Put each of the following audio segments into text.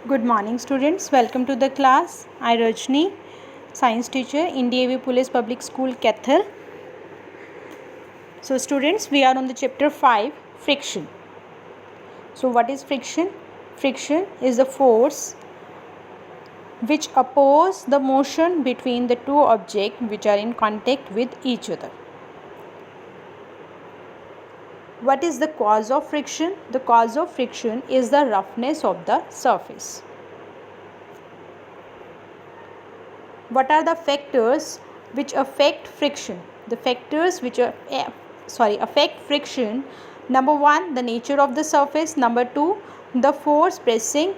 Good morning students, welcome to the class. I Rajni, science teacher in DAV Police Public School Kathal. So students, we are on the chapter 5, friction. So what is friction? Friction is the force which oppose the motion between the two objects which are in contact with each other. What is the cause of friction? The cause of friction is the roughness of the surface. What are the factors which affect friction? The factors which affect friction: number 1, the nature of the surface; number 2, the force pressing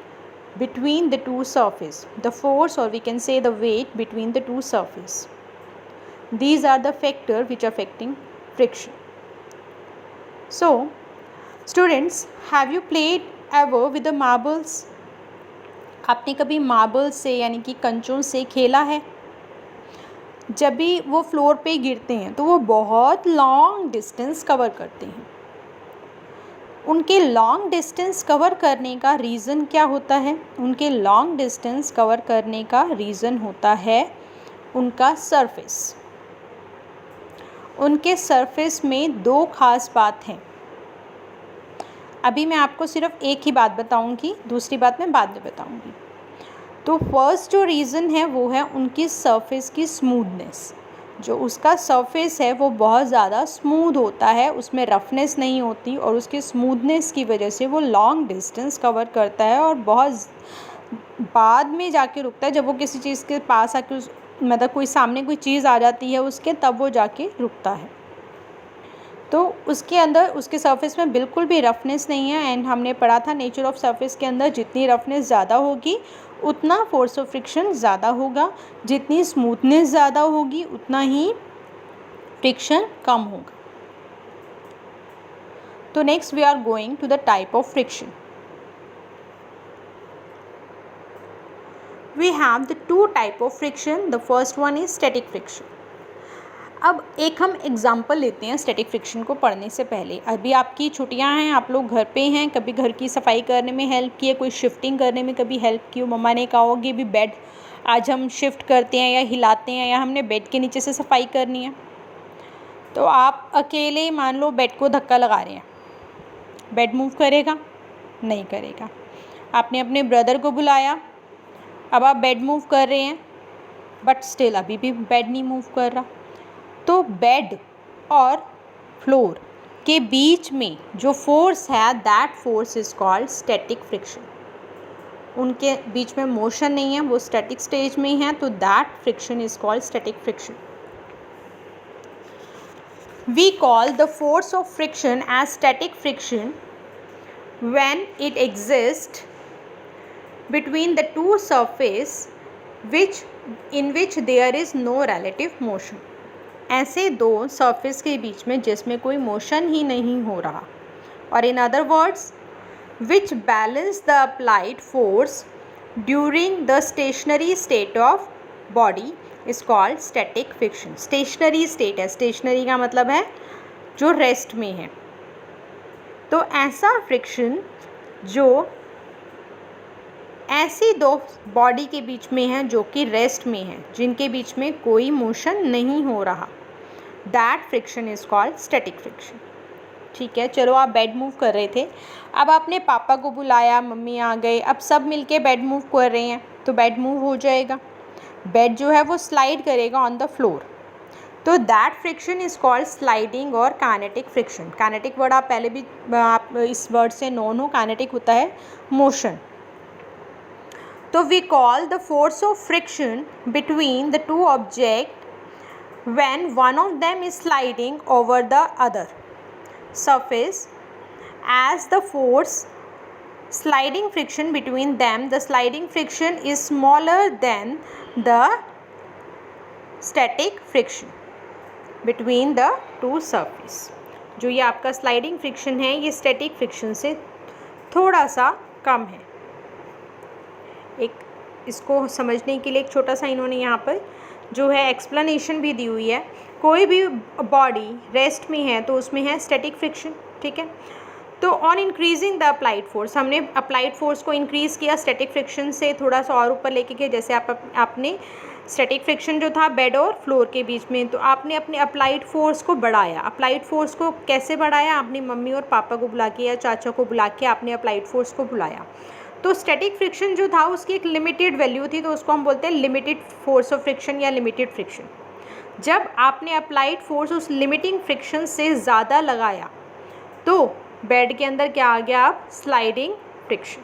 between the two surfaces, the force, or we can say the weight between the two surfaces. These are the factors which are affecting friction. So students, have you played ever with the marbles? आपने कभी marble से यानी कि कंचों से खेला है? जब भी वो फ्लोर पे गिरते हैं तो वो बहुत लॉन्ग डिस्टेंस कवर करते हैं. उनके लॉन्ग डिस्टेंस कवर करने का रीज़न क्या होता है? उनके लॉन्ग डिस्टेंस कवर करने का रीज़न होता है उनका सरफेस. उनके सरफेस में दो खास बात हैं. अभी मैं आपको सिर्फ एक ही बात बताऊंगी, दूसरी बात मैं बाद में बताऊंगी. तो फर्स्ट जो रीज़न है वो है उनकी सरफेस की स्मूथनेस. जो उसका सरफेस है वो बहुत ज़्यादा स्मूथ होता है, उसमें रफनेस नहीं होती, और उसकी स्मूथनेस की वजह से वो लॉन्ग डिस्टेंस कवर करता है और बहुत बाद में जाके रुकता है. जब वो किसी चीज़ के पास आके मतलब कोई सामने कोई चीज़ आ जाती है उसके, तब वो जाके रुकता है. तो उसके अंदर उसके सरफेस में बिल्कुल भी रफनेस नहीं है. एंड हमने पढ़ा था नेचर ऑफ सरफेस के अंदर, जितनी रफनेस ज़्यादा होगी उतना फोर्स ऑफ फ्रिक्शन ज़्यादा होगा, जितनी स्मूथनेस ज़्यादा होगी उतना ही फ्रिक्शन कम होगा. तो next we are going to the type of friction. We have the two type of friction. The first one is static friction. अब एक हम एग्जाम्पल लेते हैं स्टैटिक फ्रिक्शन को पढ़ने से पहले. अभी आपकी छुट्टियां हैं, आप लोग घर पे हैं, कभी घर की सफाई करने में हेल्प की है, कोई शिफ्टिंग करने में कभी हेल्प की हो. मम्मा ने कहा होगी भी बेड आज हम शिफ्ट करते हैं या हिलाते हैं, या हमने बेड के नीचे से सफाई करनी है. तो आप अकेले मान लो बेड को धक्का लगा रहे हैं, बेड मूव करेगा? नहीं करेगा. आपने अपने ब्रदर को बुलाया, अब आप बेड मूव कर रहे हैं, बट स्टिल अभी भी बेड नहीं मूव कर रहा. तो बेड और फ्लोर के बीच में जो फोर्स है, that force is called static friction. उनके बीच में मोशन नहीं है, वो स्टैटिक स्टेज में है, तो that friction is called static friction. We call the force of friction as static friction when it exist between the two surface in which there is no relative motion. ऐसे दो surface के बीच में जिसमें कोई motion ही नहीं हो रहा, और in other words which balance the applied force during the stationary state of body is called static friction. stationary state है, stationary का मतलब है जो rest में है. तो ऐसा friction जो ऐसी दो बॉडी के बीच में है जो कि रेस्ट में है, जिनके बीच में कोई मोशन नहीं हो रहा, that friction is called static friction. ठीक है, चलो आप बेड मूव कर रहे थे, अब आपने पापा को बुलाया, मम्मी आ गए, अब सब मिलके बेड मूव कर रहे हैं, तो बेड मूव हो जाएगा. बेड जो है वो स्लाइड करेगा ऑन द फ्लोर, तो that friction is called sliding और काइनेटिक फ्रिक्शन. काइनेटिक वर्ड आप पहले भी आप इस वर्ड से नोन हो. काइनेटिक होता है मोशन. तो we call the force of friction between the two objects when one of them is sliding over the other surface as the force sliding friction between them. The sliding friction is smaller than the static friction between the two surface. जो ये आपका sliding friction है ये static friction से थोड़ा सा कम है. एक इसको समझने के लिए एक छोटा सा इन्होंने यहाँ पर जो है एक्सप्लेनेशन भी दी हुई है. कोई भी बॉडी रेस्ट में है तो उसमें है स्टैटिक फ्रिक्शन. ठीक है, तो on increasing the applied force, हमने अप्लाइड फोर्स को इंक्रीज़ किया स्टैटिक फ्रिक्शन से थोड़ा सा और ऊपर लेके गए। जैसे आपने स्टैटिक फ्रिक्शन जो था बेड और फ्लोर के बीच में, तो आपने अपने अप्लाइड फोर्स को बढ़ाया। अप्लाइड फोर्स को कैसे बढ़ाया? आपने मम्मी और पापा को बुला के या चाचा को बुला के आपने अप्लाइड फोर्स को बुलाया। तो स्टैटिक फ्रिक्शन जो था उसकी एक लिमिटेड वैल्यू थी, तो उसको हम बोलते हैं लिमिटेड फोर्स ऑफ फ्रिक्शन या लिमिटेड फ्रिक्शन। जब आपने अप्लाइड फोर्स उस लिमिटिंग फ्रिक्शन से ज़्यादा लगाया तो बेड के अंदर क्या आ गया? अब sliding friction.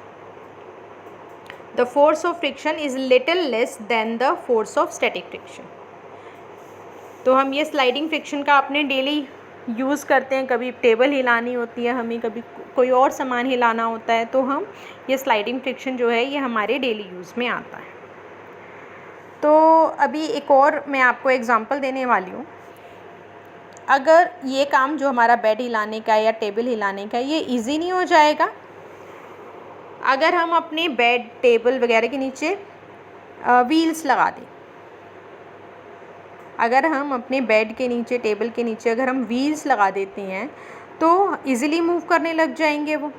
The force of friction is little less than the force of static friction. तो हम ये स्लाइडिंग फ्रिक्शन का अपने डेली यूज़ करते हैं। कभी टेबल हिलानी होती है हमें, कभी कोई और सामान हिलाना होता है, तो हम ये स्लाइडिंग फ्रिक्शन जो है ये हमारे डेली यूज़ में आता है। तो अभी एक और मैं आपको एग्जांपल देने वाली हूँ। अगर ये काम जो हमारा बेड हिलाने का या टेबल हिलाने का, ये इजी नहीं हो जाएगा अगर हम अपने बेड टेबल वगैरह के नीचे व्हील्स लगा दें। अगर हम अपने बेड के नीचे, टेबल के नीचे अगर हम व्हील्स लगा देते हैं तो इजीली मूव करने लग जाएंगे वो।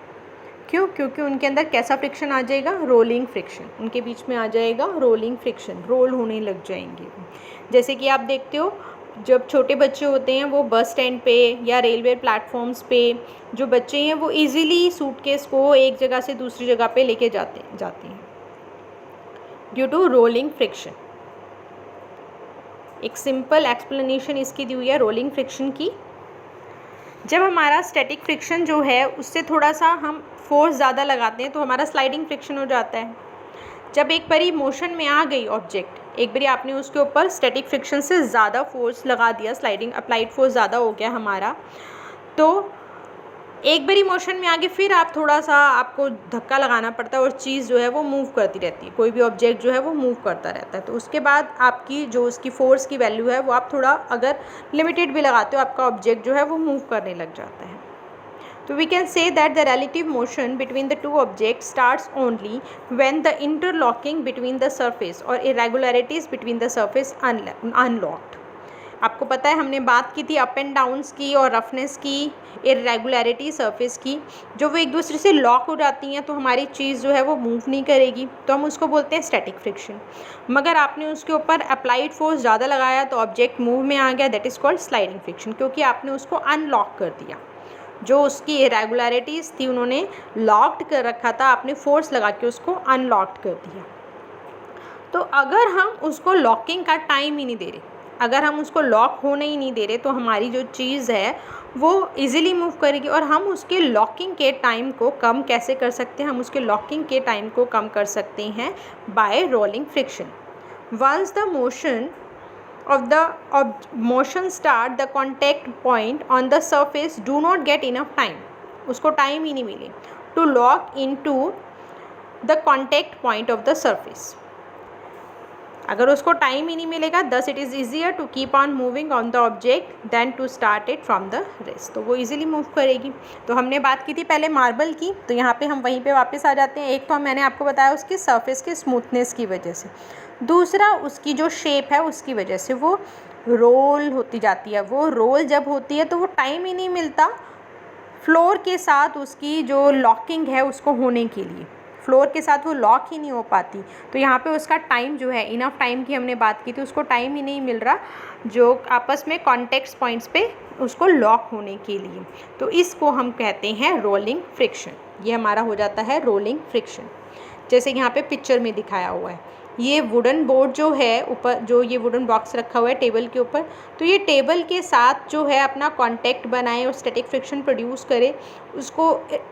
क्यों? क्योंकि उनके अंदर कैसा फ्रिक्शन आ जाएगा? Rolling friction. उनके बीच में आ जाएगा रोलिंग फ्रिक्शन, रोल होने लग जाएंगे। जैसे कि आप देखते हो जब छोटे बच्चे होते हैं वो बस स्टैंड पे या रेलवे प्लेटफॉर्म्स पे जो बच्चे हैं वो इजीली सूटकेस को एक जगह से दूसरी जगह पे लेके जाते हैं ड्यू टू रोलिंग फ्रिक्शन। एक सिंपल एक्सप्लेनेशन इसकी दी हुई है रोलिंग फ्रिक्शन की। जब हमारा स्टैटिक फ्रिक्शन जो है उससे थोड़ा सा हम फोर्स ज़्यादा लगाते हैं तो हमारा स्लाइडिंग फ्रिक्शन हो जाता है। जब एक बारी मोशन में आ गई ऑब्जेक्ट, एक बारी आपने उसके ऊपर स्टैटिक फ्रिक्शन से ज़्यादा फोर्स लगा दिया, स्लाइडिंग अप्लाइड फोर्स ज़्यादा हो गया हमारा, तो एक बारी मोशन में आगे फिर आप थोड़ा सा आपको धक्का लगाना पड़ता है और चीज़ जो है वो मूव करती रहती है। कोई भी ऑब्जेक्ट जो है वो मूव करता रहता है। तो उसके बाद आपकी जो उसकी फोर्स की वैल्यू है वो आप थोड़ा अगर लिमिटेड भी लगाते हो, आपका ऑब्जेक्ट जो है वो मूव करने लग जाता है। तो we can say that the relative motion between the two objects starts only when the interlocking between the surface or irregularities between the surface unlocked। आपको पता है हमने बात की थी अप एंड डाउन्स की और रफनेस की, इरेगुलरिटी सरफेस की। जो वो एक दूसरे से लॉक हो जाती हैं तो हमारी चीज़ जो है वो मूव नहीं करेगी, तो हम उसको बोलते हैं स्टैटिक फ्रिक्शन। मगर आपने उसके ऊपर अप्लाइड फोर्स ज़्यादा लगाया तो ऑब्जेक्ट मूव में आ गया, that is called sliding friction, क्योंकि आपने उसको अनलॉक कर दिया। जो उसकी इरेगुलरिटीज़ थी उन्होंने लॉक्ड कर रखा था, आपने फोर्स लगा के उसको अनलॉक्ड कर दिया। तो अगर हम उसको लॉकिंग का टाइम ही नहीं दे रहे, अगर हम उसको लॉक होने ही नहीं दे रहे, तो हमारी जो चीज़ है वो इजीली मूव करेगी। और हम उसके लॉकिंग के टाइम को कम कैसे कर सकते हैं? हम उसके लॉकिंग के टाइम को कम कर सकते हैं by rolling friction. Once the motion of the motion start, the contact point on the surface do not get enough time, उसको टाइम ही नहीं मिले to lock into the contact point of the surface। अगर उसको time ही नहीं मिलेगा, thus it is easier to keep on moving on the object than to start it from the rest, तो वो easily move करेगी। तो हमने बात की थी पहले मार्बल की, तो यहाँ पे हम वहीं पे वापस आ जाते हैं। एक तो मैंने आपको बताया उसकी सरफेस के स्मूथनेस की वजह से, दूसरा उसकी जो शेप है उसकी वजह से वो रोल होती जाती है। वो रोल जब होती है तो वो टाइम ही नहीं मिलता फ्लोर के साथ उसकी जो लॉकिंग है उसको होने के लिए, फ्लोर के साथ वो लॉक ही नहीं हो पाती। तो यहाँ पे उसका टाइम जो है, इनफ टाइम की हमने बात की थी, उसको टाइम ही नहीं मिल रहा जो आपस में कॉन्टेक्ट पॉइंट्स पे उसको लॉक होने के लिए। तो इसको हम कहते हैं रोलिंग फ्रिक्शन। ये हमारा हो जाता है रोलिंग फ्रिक्शन। जैसे यहाँ पे पिक्चर में दिखाया हुआ है, ये वुडन बोर्ड जो है ऊपर, जो ये वुडन बॉक्स रखा हुआ है टेबल के ऊपर, तो ये टेबल के साथ जो है अपना कांटेक्ट बनाए और स्टैटिक फ्रिक्शन प्रोड्यूस करे। उसको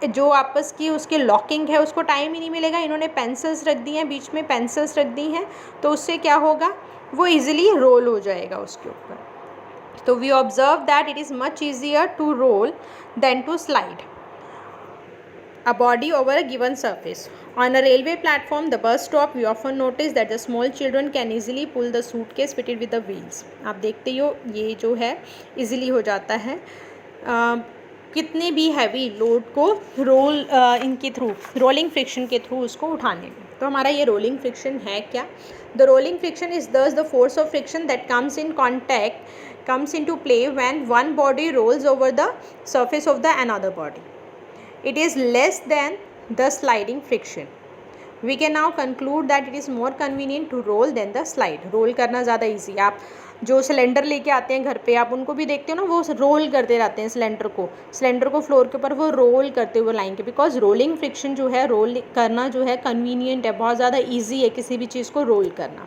जो आपस की उसकी लॉकिंग है उसको टाइम ही नहीं मिलेगा। इन्होंने पेंसिल्स रख दी हैं, बीच में पेंसिल्स रख दी हैं, तो उससे क्या होगा, वो ईजिली रोल हो जाएगा उसके ऊपर। तो we observe that it is much easier to roll than to slide a body over a given surface. On a railway platform, the bus stop, we often notice that the small children can easily pull the suitcase fitted with the wheels. आप देखते हो ये जो है easily हो जाता है कितने भी हैवी लोड को रोल इनके थ्रू, रोलिंग फ्रिक्शन के थ्रू उसको उठाने में। तो हमारा ये रोलिंग फ्रिक्शन है क्या? द रोलिंग फ्रिक्शन इज दस the force of friction that comes into play when one body rolls over the surface of the another body। it is less than the sliding friction. We can now conclude that it is more convenient to roll than the slide. Roll करना ज़्यादा easy है. आप जो cylinder लेके आते हैं घर पे, आप उनको भी देखते हो ना, वो रोल करते रहते हैं सिलेंडर को फ्लोर के ऊपर वो रोल करते हुए लाएंगे, बिकॉज रोलिंग फ्रिक्शन जो है, रोल करना जो है कन्वीनियंट है, बहुत ज़्यादा ईजी है किसी भी चीज़ को रोल करना.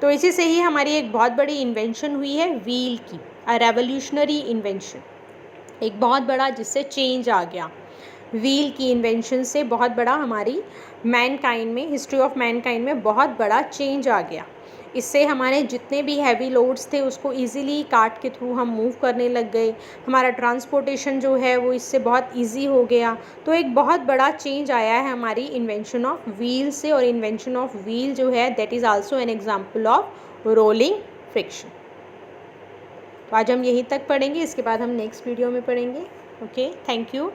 तो इसी से ही हमारी एक बहुत बड़ी इन्वेंशन हुई है व्हील की, अ रेवोल्यूशनरी इन्वेंशन, एक बहुत बड़ा जिससे चेंज आ गया. व्हील की इन्वेंशन से बहुत बड़ा हमारी मैनकाइंड में, हिस्ट्री ऑफ मैनकाइंड में बहुत बड़ा चेंज आ गया. इससे हमारे जितने भी हैवी लोड्स थे उसको इजीली कार्ट के थ्रू हम मूव करने लग गए. हमारा ट्रांसपोर्टेशन जो है वो इससे बहुत इजी हो गया. तो एक बहुत बड़ा चेंज आया है हमारी इन्वेंशन ऑफ व्हील से. और इन्वेंशन ऑफ व्हील जो है that is also an example of rolling friction. तो आज हम यहीं तक पढ़ेंगे, इसके बाद हम नेक्स्ट वीडियो में पढ़ेंगे. Okay, thank you.